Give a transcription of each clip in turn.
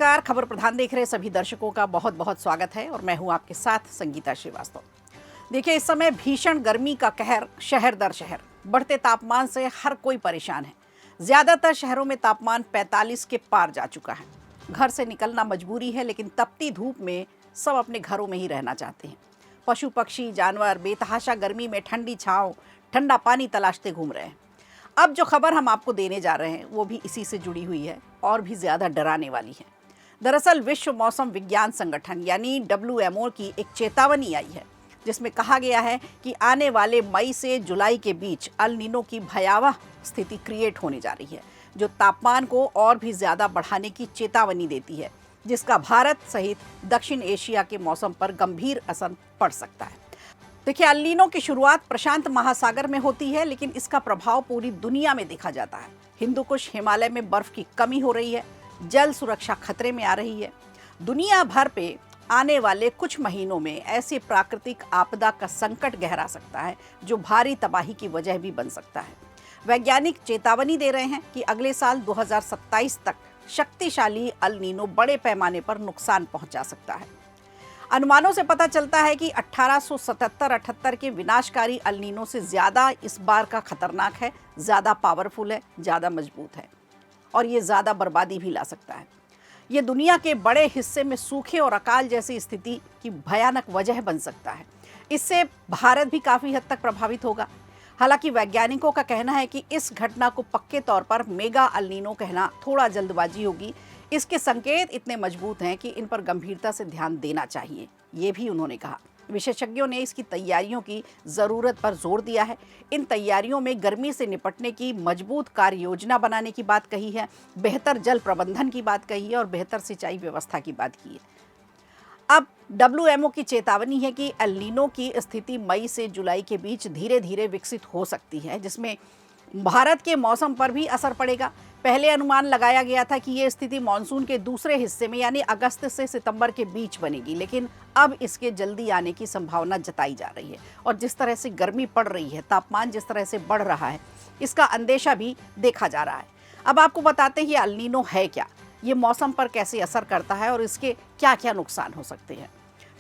नमस्कार। खबर प्रधान देख रहे सभी दर्शकों का बहुत बहुत स्वागत है और मैं हूं आपके साथ संगीता श्रीवास्तव। देखिए, इस समय भीषण गर्मी का कहर शहर दर शहर, बढ़ते तापमान से हर कोई परेशान है। ज्यादातर शहरों में तापमान 45 के पार जा चुका है। घर से निकलना मजबूरी है, लेकिन तपती धूप में सब अपने घरों में ही रहना चाहते हैं। पशु पक्षी जानवर बेतहाशा गर्मी में ठंडी छांव ठंडा पानी तलाशते घूम रहे हैं। अब जो खबर हम आपको देने जा रहे हैं वो भी इसी से जुड़ी हुई है और भी ज़्यादा डराने वाली है। दरअसल विश्व मौसम विज्ञान संगठन यानी WMO की एक चेतावनी आई है, जिसमें कहा गया है कि आने वाले मई से जुलाई के बीच अल नीनो की भयावह स्थिति क्रिएट होने जा रही है, जो तापमान को और भी ज़्यादा बढ़ाने की चेतावनी देती है, जिसका भारत सहित दक्षिण एशिया के मौसम पर गंभीर असर पड़ सकता है। देखिए, अल नीनो की शुरुआत प्रशांत महासागर में होती है, लेकिन इसका प्रभाव पूरी दुनिया में देखा जाता है। हिंदू कुश हिमालय में बर्फ की कमी हो रही है, जल सुरक्षा खतरे में आ रही है। दुनिया भर पे आने वाले कुछ महीनों में ऐसी प्राकृतिक आपदा का संकट गहरा सकता है, जो भारी तबाही की वजह भी बन सकता है। वैज्ञानिक चेतावनी दे रहे हैं कि अगले साल 2027 तक शक्तिशाली अल नीनो बड़े पैमाने पर नुकसान पहुंचा सकता है। अनुमानों से पता चलता है कि 1877-78 के विनाशकारी अल नीनो से ज़्यादा इस बार का खतरनाक है, ज़्यादा पावरफुल है, ज़्यादा मजबूत है और ये ज़्यादा बर्बादी भी ला सकता है। ये दुनिया के बड़े हिस्से में सूखे और अकाल जैसी स्थिति की भयानक वजह बन सकता है। इससे भारत भी काफ़ी हद तक प्रभावित होगा। हालांकि वैज्ञानिकों का कहना है कि इस घटना को पक्के तौर पर मेगा अल नीनो कहना थोड़ा जल्दबाजी होगी। इसके संकेत इतने मजबूत हैं कि इन पर गंभीरता से ध्यान देना चाहिए, ये भी उन्होंने कहा। विशेषज्ञों ने इसकी तैयारियों की ज़रूरत पर जोर दिया है। इन तैयारियों में गर्मी से निपटने की मजबूत कार्य योजना बनाने की बात कही है, बेहतर जल प्रबंधन की बात कही है और बेहतर सिंचाई व्यवस्था की बात की है। अब WMO की चेतावनी है कि एल नीनो की स्थिति मई से जुलाई के बीच धीरे धीरे विकसित हो सकती है, जिसमें भारत के मौसम पर भी असर पड़ेगा। पहले अनुमान लगाया गया था कि ये स्थिति मानसून के दूसरे हिस्से में यानी अगस्त से सितंबर के बीच बनेगी, लेकिन अब इसके जल्दी आने की संभावना जताई जा रही है। और जिस तरह से गर्मी पड़ रही है, तापमान जिस तरह से बढ़ रहा है, इसका अंदेशा भी देखा जा रहा है। अब आपको बताते हैं ये अल नीनो है क्या, ये मौसम पर कैसे असर करता है और इसके क्या क्या नुकसान हो सकते हैं।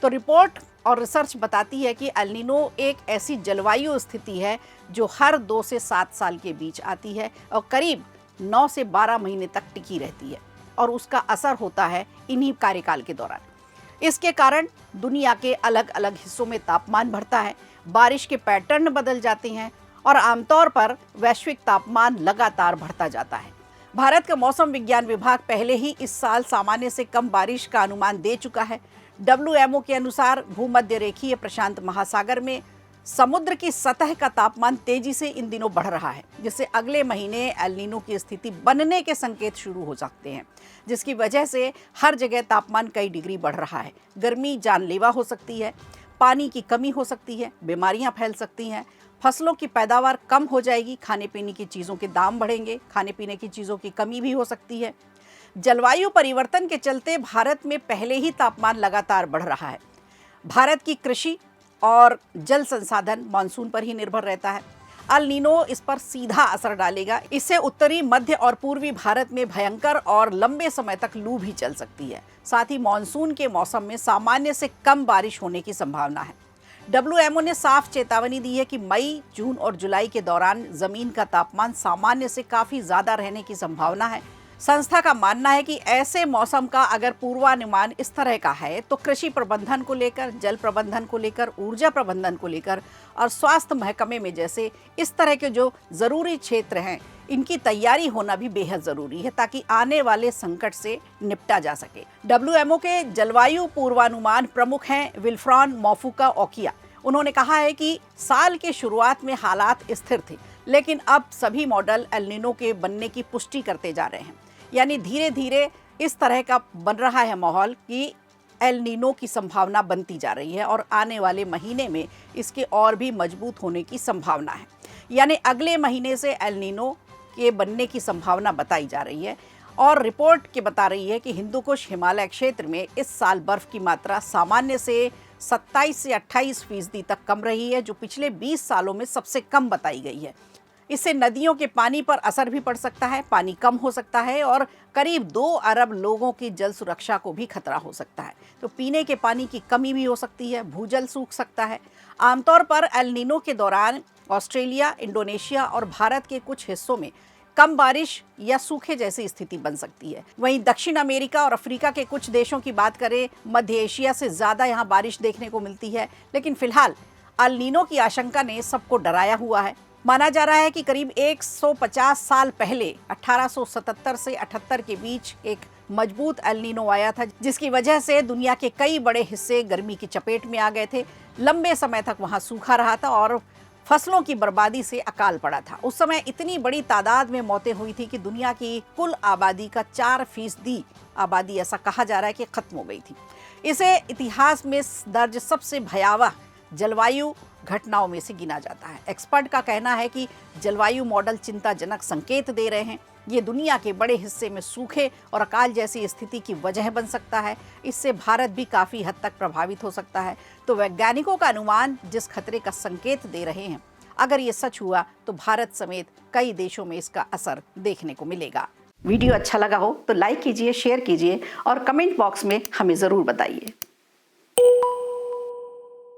तो रिपोर्ट और रिसर्च बताती है कि अल नीनो एक ऐसी जलवायु स्थिति है जो हर 2 से 7 साल के बीच आती है और करीब 9 से 12 महीने तक टिकी रहती है और उसका असर होता है इन्हीं कार्यकाल के दौरान। इसके कारण दुनिया के अलग अलग हिस्सों में तापमान बढ़ता है, बारिश के पैटर्न बदल जाते हैं और आमतौर पर वैश्विक तापमान लगातार बढ़ता जाता है। भारत का मौसम विज्ञान विभाग पहले ही इस साल सामान्य से कम बारिश का अनुमान दे चुका है। WMO के अनुसार भूमध्य रेखीय प्रशांत महासागर में समुद्र की सतह का तापमान तेजी से इन दिनों बढ़ रहा है, जिससे अगले महीने एल नीनो की स्थिति बनने के संकेत शुरू हो सकते हैं, जिसकी वजह से हर जगह तापमान कई डिग्री बढ़ रहा है। गर्मी जानलेवा हो सकती है, पानी की कमी हो सकती है, बीमारियां फैल सकती हैं, फसलों की पैदावार कम हो जाएगी, खाने पीने की चीज़ों के दाम बढ़ेंगे, खाने पीने की चीज़ों की कमी भी हो सकती है। जलवायु परिवर्तन के चलते भारत में पहले ही तापमान लगातार बढ़ रहा है। भारत की कृषि और जल संसाधन मानसून पर ही निर्भर रहता है। अल नीनो इस पर सीधा असर डालेगा। इससे उत्तरी, मध्य और पूर्वी भारत में भयंकर और लंबे समय तक लू भी चल सकती है। साथ ही मानसून के मौसम में सामान्य से कम बारिश होने की संभावना है। WMO ने साफ चेतावनी दी है कि मई, जून और जुलाई के दौरान जमीन का तापमान सामान्य से काफ़ी ज़्यादा रहने की संभावना है। संस्था का मानना है कि ऐसे मौसम का अगर पूर्वानुमान इस तरह का है तो कृषि प्रबंधन को लेकर, जल प्रबंधन को लेकर, ऊर्जा प्रबंधन को लेकर और स्वास्थ्य महकमे में जैसे इस तरह के जो ज़रूरी क्षेत्र हैं, इनकी तैयारी होना भी बेहद ज़रूरी है, ताकि आने वाले संकट से निपटा जा सके। WMO के जलवायु पूर्वानुमान प्रमुख हैं विल्फ्रॉन मोफुका ओकिया। उन्होंने कहा है कि साल के शुरुआत में हालात स्थिर थे, लेकिन अब सभी मॉडल एल नीनो के बनने की पुष्टि करते जा रहे हैं। यानी धीरे धीरे इस तरह का बन रहा है माहौल कि एल नीनो की संभावना बनती जा रही है और आने वाले महीने में इसके और भी मजबूत होने की संभावना है। यानी अगले महीने से एल नीनो के बनने की संभावना बताई जा रही है और रिपोर्ट के बता रही है कि हिंदू कुश हिमालय क्षेत्र में इस साल बर्फ की मात्रा सामान्य से 27 से 28% तक कम रही है, जो पिछले 20 सालों में सबसे कम बताई गई है। इससे नदियों के पानी पर असर भी पड़ सकता है, पानी कम हो सकता है और करीब 2 अरब लोगों की जल सुरक्षा को भी खतरा हो सकता है। तो पीने के पानी की कमी भी हो सकती है, भूजल सूख सकता है। आमतौर पर एल नीनो के दौरान ऑस्ट्रेलिया, इंडोनेशिया और भारत के कुछ हिस्सों में कम बारिश या सूखे जैसी स्थिति बन सकती है। वहीं दक्षिण अमेरिका और अफ्रीका के कुछ देशों की बात करें, मध्य एशिया से ज़्यादा यहाँ बारिश देखने को मिलती है। लेकिन फिलहाल एल नीनो की आशंका ने सबको डराया हुआ है। माना जा रहा है कि करीब 150 साल पहले 1877 से 78 के बीच एक मजबूत एल नीनो आया था, जिसकी वजह से दुनिया के कई बड़े हिस्से गर्मी की चपेट में आ गए थे। लंबे समय तक वहाँ सूखा रहा था और फसलों की बर्बादी से अकाल पड़ा था। उस समय इतनी बड़ी तादाद में मौतें हुई थी कि दुनिया की कुल आबादी का 4% आबादी, ऐसा कहा जा रहा है, कि खत्म हो गई थी। इसे इतिहास में दर्ज सबसे भयावह जलवायु घटनाओं में से गिना जाता है। एक्सपर्ट का कहना है कि जलवायु मॉडल चिंताजनक संकेत दे रहे हैं। ये दुनिया के बड़े हिस्से में सूखे और अकाल जैसी स्थिति की वजह बन सकता है। इससे भारत भी काफ़ी हद तक प्रभावित हो सकता है। तो वैज्ञानिकों का अनुमान जिस खतरे का संकेत दे रहे हैं, अगर ये सच हुआ तो भारत समेत कई देशों में इसका असर देखने को मिलेगा। वीडियो अच्छा लगा हो तो लाइक कीजिए, शेयर कीजिए और कमेंट बॉक्स में हमें ज़रूर बताइए।